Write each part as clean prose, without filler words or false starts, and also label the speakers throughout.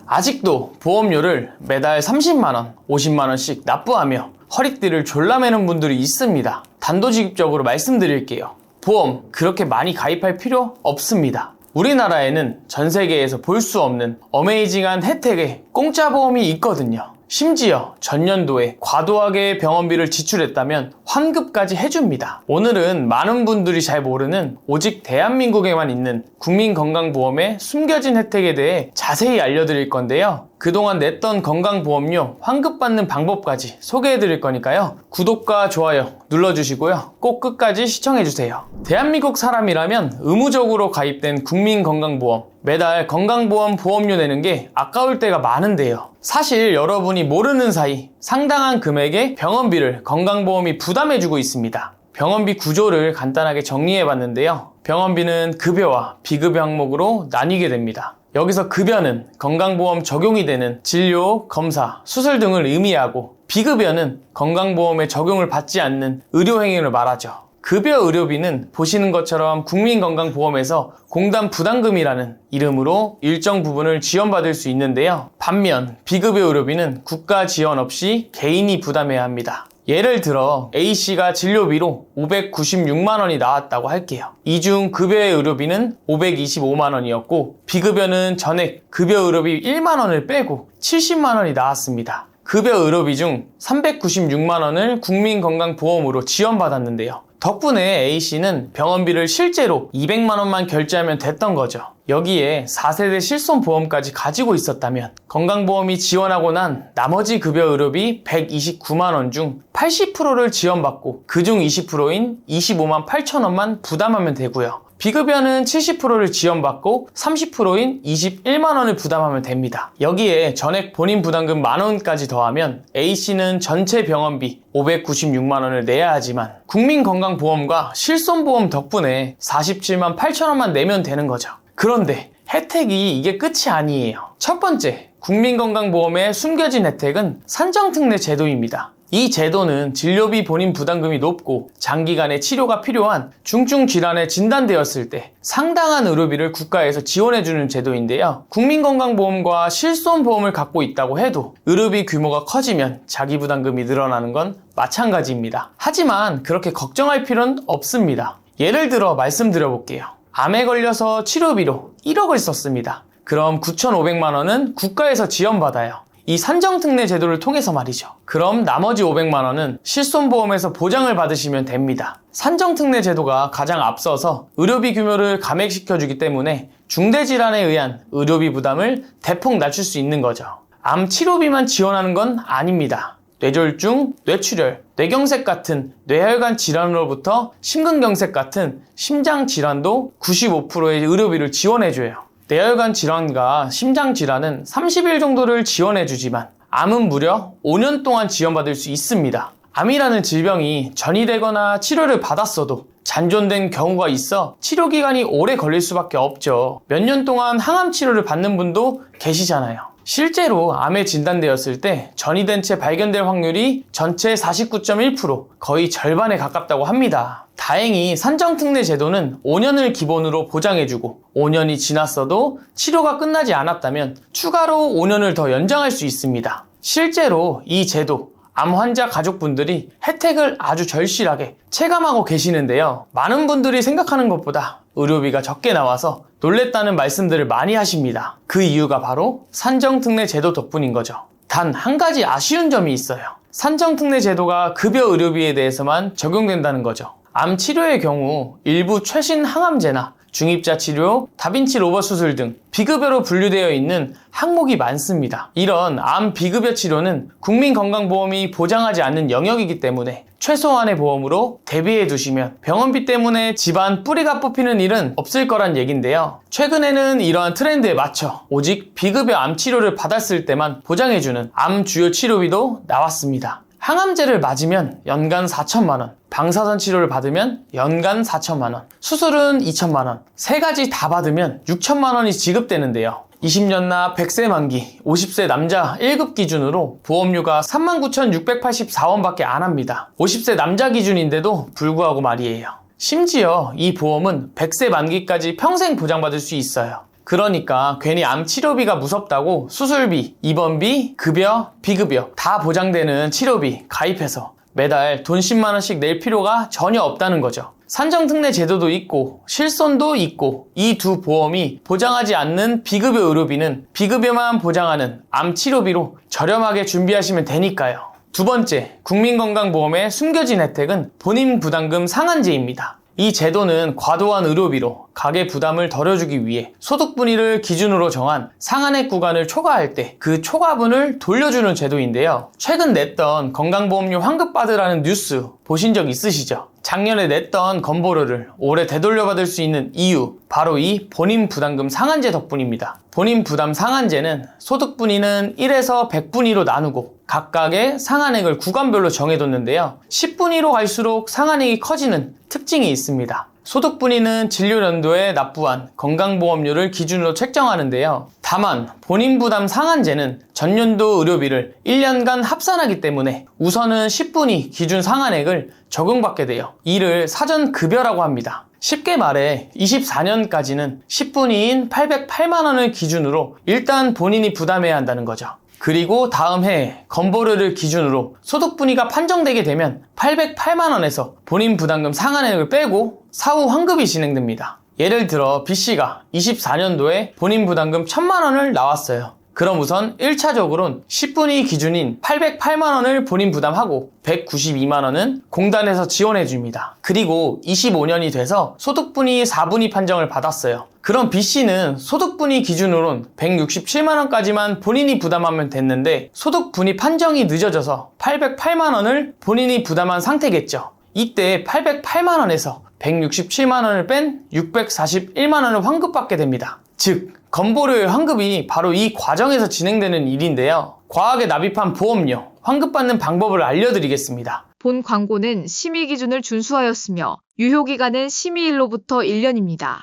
Speaker 1: 아직도 보험료를 매달 30만원, 50만원씩 납부하며 허리띠를 졸라매는 분들이 있습니다. 단도직입적으로 말씀드릴게요. 보험 그렇게 많이 가입할 필요 없습니다. 우리나라에는 전 세계에서 볼 수 없는 어메이징한 혜택의 공짜 보험이 있거든요. 심지어 전년도에 과도하게 병원비를 지출했다면 환급까지 해줍니다. 오늘은 많은 분들이 잘 모르는 오직 대한민국에만 있는 국민건강보험의 숨겨진 혜택에 대해 자세히 알려드릴 건데요. 그동안 냈던 건강보험료 환급받는 방법까지 소개해드릴 거니까요. 구독과 좋아요 눌러주시고요. 꼭 끝까지 시청해주세요. 대한민국 사람이라면 의무적으로 가입된 국민건강보험, 매달 건강보험 보험료 내는 게 아까울 때가 많은데요. 사실 여러분이 모르는 사이 상당한 금액의 병원비를 건강보험이 부담해주고 있습니다. 병원비 구조를 간단하게 정리해봤는데요. 병원비는 급여와 비급여 항목으로 나뉘게 됩니다. 여기서 급여는 건강보험 적용이 되는 진료, 검사, 수술 등을 의미하고, 비급여는 건강보험에 적용을 받지 않는 의료행위를 말하죠. 급여 의료비는 보시는 것처럼 국민건강보험에서 공단 부담금이라는 이름으로 일정 부분을 지원받을 수 있는데요. 반면 비급여 의료비는 국가 지원 없이 개인이 부담해야 합니다. 예를 들어 A씨가 진료비로 596만원이 나왔다고 할게요. 이 중 급여의 의료비는 525만원이었고 비급여는 전액 급여 의료비 1만원을 빼고 70만원이 나왔습니다. 급여 의료비 중 396만원을 국민건강보험으로 지원받았는데요. 덕분에 A씨는 병원비를 실제로 200만원만 결제하면 됐던 거죠. 여기에 4세대 실손보험까지 가지고 있었다면 건강보험이 지원하고 난 나머지 급여 의료비 129만원 중 80%를 지원받고 그중 20%인 25만 8천원만 부담하면 되고요. 비급여는 70%를 지원받고 30%인 21만원을 부담하면 됩니다. 여기에 전액 본인 부담금 만원까지 더하면 A씨는 전체 병원비 596만원을 내야 하지만 국민건강보험과 실손보험 덕분에 47만 8천원만 내면 되는 거죠. 그런데 혜택이 이게 끝이 아니에요. 첫 번째, 국민건강보험의 숨겨진 혜택은 산정특례 제도입니다. 이 제도는 진료비 본인 부담금이 높고 장기간의 치료가 필요한 중증 질환에 진단되었을 때 상당한 의료비를 국가에서 지원해주는 제도인데요. 국민건강보험과 실손보험을 갖고 있다고 해도 의료비 규모가 커지면 자기 부담금이 늘어나는 건 마찬가지입니다. 하지만 그렇게 걱정할 필요는 없습니다. 예를 들어 말씀드려볼게요. 암에 걸려서 치료비로 1억을 썼습니다. 그럼 9,500만원은 국가에서 지원받아요. 이 산정특례 제도를 통해서 말이죠. 그럼 나머지 500만원은 실손보험에서 보장을 받으시면 됩니다. 산정특례 제도가 가장 앞서서 의료비 규모를 감액시켜주기 때문에 중대질환에 의한 의료비 부담을 대폭 낮출 수 있는 거죠. 암 치료비만 지원하는 건 아닙니다. 뇌졸중, 뇌출혈, 뇌경색 같은 뇌혈관 질환으로부터 심근경색 같은 심장 질환도 95%의 의료비를 지원해줘요. 뇌혈관 질환과 심장 질환은 30일 정도를 지원해주지만 암은 무려 5년 동안 지원받을 수 있습니다. 암이라는 질병이 전이되거나 치료를 받았어도 잔존된 경우가 있어 치료기간이 오래 걸릴 수밖에 없죠. 몇 년 동안 항암 치료를 받는 분도 계시잖아요. 실제로 암에 진단되었을 때 전이된 채 발견될 확률이 전체 49.1%, 거의 절반에 가깝다고 합니다. 다행히 산정특례 제도는 5년을 기본으로 보장해주고 5년이 지났어도 치료가 끝나지 않았다면 추가로 5년을 더 연장할 수 있습니다. 실제로 이 제도, 암 환자 가족분들이 혜택을 아주 절실하게 체감하고 계시는데요. 많은 분들이 생각하는 것보다 의료비가 적게 나와서 놀랬다는 말씀들을 많이 하십니다. 그 이유가 바로 산정특례 제도 덕분인 거죠. 단 한 가지 아쉬운 점이 있어요. 산정특례 제도가 급여 의료비에 대해서만 적용된다는 거죠. 암 치료의 경우 일부 최신 항암제나 중입자 치료, 다빈치 로봇 수술 등 비급여로 분류되어 있는 항목이 많습니다. 이런 암 비급여 치료는 국민건강보험이 보장하지 않는 영역이기 때문에 최소한의 보험으로 대비해 두시면 병원비 때문에 집안 뿌리가 뽑히는 일은 없을 거란 얘긴데요. 최근에는 이러한 트렌드에 맞춰 오직 비급여 암 치료를 받았을 때만 보장해주는 암 주요 치료비도 나왔습니다. 항암제를 맞으면 연간 4천만원, 방사선 치료를 받으면 연간 4천만원, 수술은 2천만원, 세 가지 다 받으면 6천만원이 지급되는데요. 20년 나 100세 만기, 50세 남자 1급 기준으로 보험료가 39,684원밖에 안 합니다. 50세 남자 기준인데도 불구하고 말이에요. 심지어 이 보험은 100세 만기까지 평생 보장받을 수 있어요. 그러니까 괜히 암 치료비가 무섭다고 수술비, 입원비, 급여, 비급여 다 보장되는 치료비 가입해서 매달 돈 10만 원씩 낼 필요가 전혀 없다는 거죠. 산정특례 제도도 있고 실손도 있고 이 두 보험이 보장하지 않는 비급여 의료비는 비급여만 보장하는 암 치료비로 저렴하게 준비하시면 되니까요. 두 번째, 국민건강보험의 숨겨진 혜택은 본인 부담금 상한제입니다. 이 제도는 과도한 의료비로 가계 부담을 덜어주기 위해 소득분위를 기준으로 정한 상한액 구간을 초과할 때 그 초과분을 돌려주는 제도인데요. 최근 냈던 건강보험료 환급받으라는 뉴스 보신 적 있으시죠? 작년에 냈던 건보료를 올해 되돌려받을 수 있는 이유, 바로 이 본인 부담금 상한제 덕분입니다. 본인 부담 상한제는 소득분위는 1에서 100분위로 나누고 각각의 상한액을 구간별로 정해뒀는데요. 10분위로 갈수록 상한액이 커지는 특징이 있습니다. 소득분위는 진료연도에 납부한 건강보험료를 기준으로 책정하는데요. 다만 본인 부담 상한제는 전년도 의료비를 1년간 합산하기 때문에 우선은 10분위 기준 상한액을 적용받게 돼요. 이를 사전급여라고 합니다. 쉽게 말해 24년까지는 10분위인 808만원을 기준으로 일단 본인이 부담해야 한다는 거죠. 그리고 다음 해에 건보료를 기준으로 소득분위가 판정되게 되면 808만원에서 본인 부담금 상한액을 빼고 사후 환급이 진행됩니다. 예를 들어 B씨가 24년도에 본인 부담금 1000만원을 나왔어요. 그럼 우선 1차적으로는 10분위 기준인 808만원을 본인 부담하고 192만원은 공단에서 지원해줍니다. 그리고 25년이 돼서 소득분위 4분위 판정을 받았어요. 그럼 B씨는 소득분위 기준으로는 167만원까지만 본인이 부담하면 됐는데 소득분위 판정이 늦어져서 808만원을 본인이 부담한 상태겠죠. 이때 808만원에서 167만원을 뺀 641만원을 환급받게 됩니다. 즉, 건보료의 환급이 바로 이 과정에서 진행되는 일인데요. 과하게 납입한 보험료, 환급받는 방법을 알려드리겠습니다.
Speaker 2: 본 광고는 심의 기준을 준수하였으며 유효기간은 심의일로부터 1년입니다.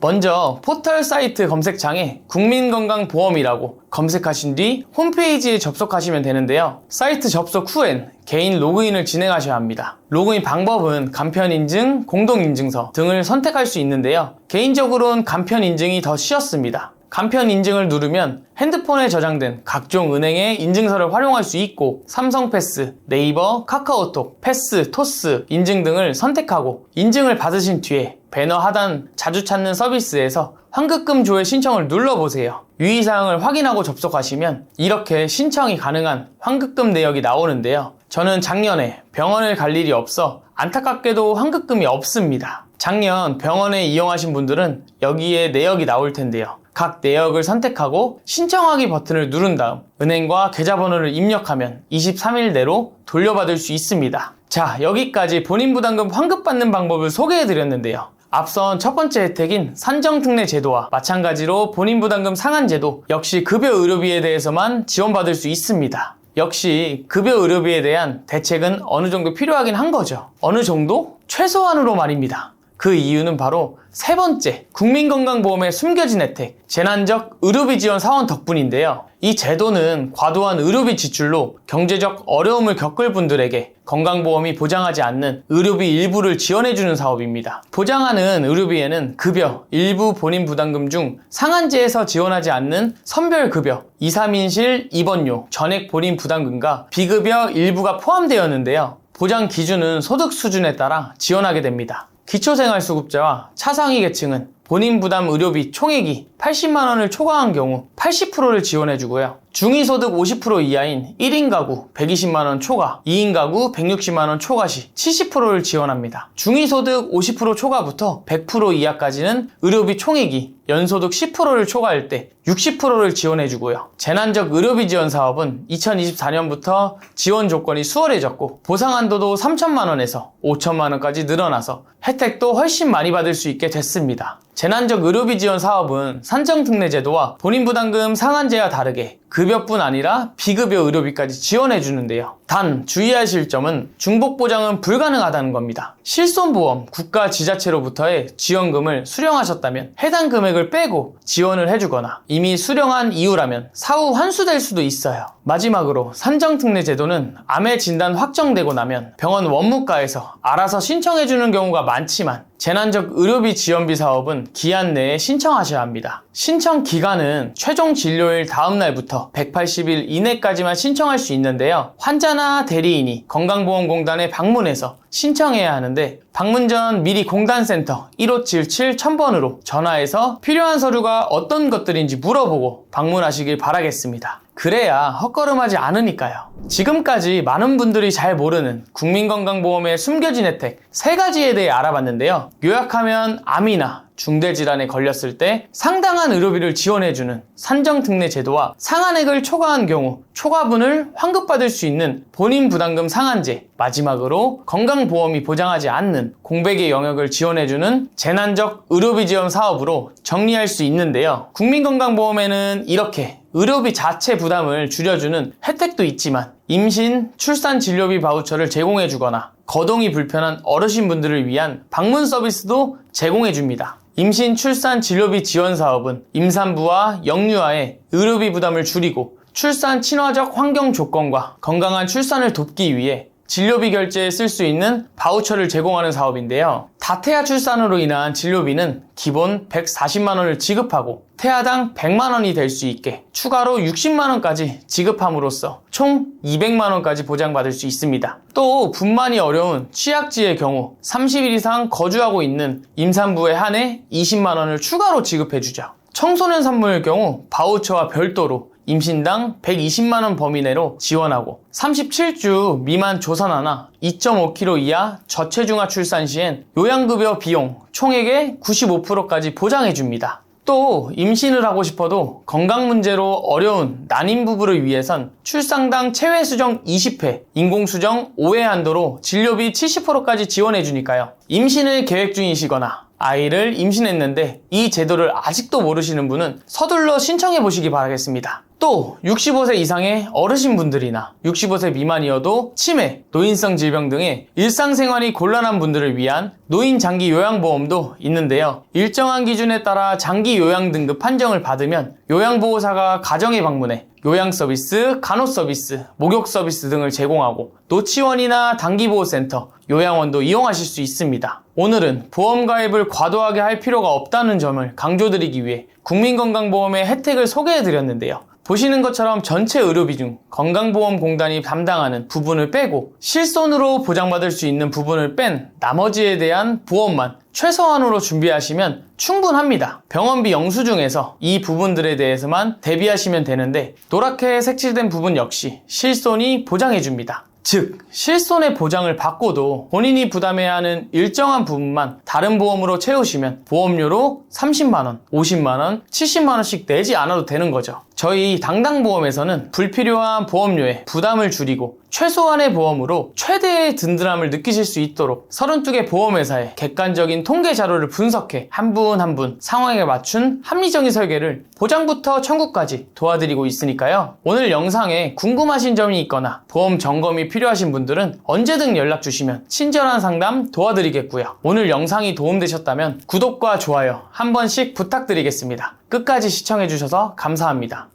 Speaker 1: 먼저 포털 사이트 검색창에 국민건강보험이라고 검색하신 뒤 홈페이지에 접속하시면 되는데요. 사이트 접속 후엔 개인 로그인을 진행하셔야 합니다. 로그인 방법은 간편인증, 공동인증서 등을 선택할 수 있는데요. 개인적으로는 간편인증이 더 쉬웠습니다. 간편인증을 누르면 핸드폰에 저장된 각종 은행의 인증서를 활용할 수 있고 삼성패스, 네이버, 카카오톡, 패스, 토스 인증 등을 선택하고 인증을 받으신 뒤에 배너 하단 자주 찾는 서비스에서 환급금 조회 신청을 눌러보세요. 유의사항을 확인하고 접속하시면 이렇게 신청이 가능한 환급금 내역이 나오는데요. 저는 작년에 병원을 갈 일이 없어 안타깝게도 환급금이 없습니다. 작년 병원에 이용하신 분들은 여기에 내역이 나올 텐데요. 각 내역을 선택하고 신청하기 버튼을 누른 다음 은행과 계좌번호를 입력하면 23일 내로 돌려받을 수 있습니다. 자, 여기까지 본인 부담금 환급받는 방법을 소개해드렸는데요. 앞선 첫 번째 혜택인 산정특례 제도와 마찬가지로 본인 부담금 상한제도 역시 급여 의료비에 대해서만 지원받을 수 있습니다. 역시 급여 의료비에 대한 대책은 어느 정도 필요하긴 한 거죠. 어느 정도? 최소한으로 말입니다. 그 이유는 바로 세 번째, 국민건강보험의 숨겨진 혜택, 재난적 의료비 지원 사원 덕분인데요. 이 제도는 과도한 의료비 지출로 경제적 어려움을 겪을 분들에게 건강보험이 보장하지 않는 의료비 일부를 지원해주는 사업입니다. 보장하는 의료비에는 급여, 일부 본인 부담금 중 상한제에서 지원하지 않는 선별급여, 2, 3인실 입원료, 전액 본인 부담금과 비급여 일부가 포함되었는데요. 보장 기준은 소득 수준에 따라 지원하게 됩니다. 기초생활수급자와 차상위 계층은 본인 부담 의료비 총액이 80만원을 초과한 경우 80%를 지원해주고요. 중위소득 50% 이하인 1인 가구 120만원 초과, 2인 가구 160만원 초과 시 70%를 지원합니다. 중위소득 50% 초과부터 100% 이하까지는 의료비 총액이 연소득 10%를 초과할 때 60%를 지원해주고요. 재난적 의료비 지원 사업은 2024년부터 지원 조건이 수월해졌고 보상 한도도 3천만원에서 5천만원까지 늘어나서 혜택도 훨씬 많이 받을 수 있게 됐습니다. 재난적 의료비 지원 사업은 산정특례 제도와 본인 부담금 상한제와 다르게 급여뿐 아니라 비급여 의료비까지 지원해주는데요. 단 주의하실 점은 중복보장은 불가능하다는 겁니다. 실손보험 국가 지자체로부터의 지원금을 수령하셨다면 해당 금액을 빼고 지원을 해주거나 이미 수령한 이후라면 사후 환수될 수도 있어요. 마지막으로 산정특례 제도는 암의 진단 확정되고 나면 병원 원무과에서 알아서 신청해주는 경우가 많지만 재난적 의료비 지원비 사업은 기한 내에 신청하셔야 합니다. 신청 기간은 최종 진료일 다음 날부터 180일 이내까지만 신청할 수 있는데요. 환자나 대리인이 건강보험공단에 방문해서 신청해야 하는데 방문 전 미리 공단센터 1577-1000번으로 전화해서 필요한 서류가 어떤 것들인지 물어보고 방문하시길 바라겠습니다. 그래야 헛걸음하지 않으니까요. 지금까지 많은 분들이 잘 모르는 국민건강보험의 숨겨진 혜택 3가지에 대해 알아봤는데요. 요약하면 암이나 중대질환에 걸렸을 때 상당한 의료비를 지원해주는 산정특례 제도와 상한액을 초과한 경우 초과분을 환급받을 수 있는 본인 부담금 상한제, 마지막으로 건강보험이 보장하지 않는 공백의 영역을 지원해주는 재난적 의료비 지원 사업으로 정리할 수 있는데요. 국민건강보험에는 이렇게 의료비 자체 부담을 줄여주는 혜택도 있지만 임신, 출산 진료비 바우처를 제공해주거나 거동이 불편한 어르신분들을 위한 방문 서비스도 제공해줍니다. 임신, 출산 진료비 지원 사업은 임산부와 영유아의 의료비 부담을 줄이고 출산 친화적 환경 조건과 건강한 출산을 돕기 위해 진료비 결제에 쓸 수 있는 바우처를 제공하는 사업인데요. 다태아 출산으로 인한 진료비는 기본 140만원을 지급하고 태아당 100만원이 될 수 있게 추가로 60만원까지 지급함으로써 총 200만원까지 보장받을 수 있습니다. 또 분만이 어려운 취약지의 경우 30일 이상 거주하고 있는 임산부에 한해 20만원을 추가로 지급해주죠. 청소년 산모의 경우 바우처와 별도로 임신당 120만원 범위 내로 지원하고 37주 미만 조산아나 2.5kg 이하 저체중아 출산 시엔 요양급여 비용 총액의 95%까지 보장해줍니다. 또 임신을 하고 싶어도 건강 문제로 어려운 난임 부부를 위해선 출산당 체외 수정 20회, 인공수정 5회 한도로 진료비 70%까지 지원해주니까요. 임신을 계획 중이시거나 아이를 임신했는데 이 제도를 아직도 모르시는 분은 서둘러 신청해 보시기 바라겠습니다. 또 65세 이상의 어르신분들이나 65세 미만이어도 치매, 노인성 질병 등의 일상생활이 곤란한 분들을 위한 노인 장기 요양보험도 있는데요. 일정한 기준에 따라 장기 요양 등급 판정을 받으면 요양보호사가 가정에 방문해 요양 서비스, 간호 서비스, 목욕 서비스 등을 제공하고 노치원이나 단기보호센터, 요양원도 이용하실 수 있습니다. 오늘은 보험 가입을 과도하게 할 필요가 없다는 점을 강조드리기 위해 국민건강보험의 혜택을 소개해드렸는데요. 보시는 것처럼 전체 의료비 중 건강보험공단이 담당하는 부분을 빼고 실손으로 보장받을 수 있는 부분을 뺀 나머지에 대한 보험만 최소한으로 준비하시면 충분합니다. 병원비 영수증에서 이 부분들에 대해서만 대비하시면 되는데 노랗게 색칠된 부분 역시 실손이 보장해줍니다. 즉, 실손의 보장을 받고도 본인이 부담해야 하는 일정한 부분만 다른 보험으로 채우시면 보험료로 30만원, 50만원, 70만원씩 내지 않아도 되는 거죠. 저희 당당보험에서는 불필요한 보험료에 부담을 줄이고 최소한의 보험으로 최대의 든든함을 느끼실 수 있도록 32개 보험회사의 객관적인 통계 자료를 분석해 한 분 한 분 상황에 맞춘 합리적인 설계를 보장부터 청구까지 도와드리고 있으니까요. 오늘 영상에 궁금하신 점이 있거나 보험 점검이 필요하신 분들은 언제든 연락 주시면 친절한 상담 도와드리겠고요. 오늘 영상이 도움되셨다면 구독과 좋아요 한 번씩 부탁드리겠습니다. 끝까지 시청해주셔서 감사합니다.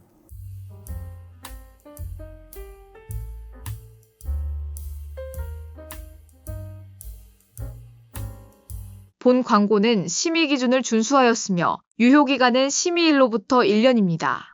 Speaker 2: 본 광고는 심의 기준을 준수하였으며 유효기간은 심의일로부터 1년입니다.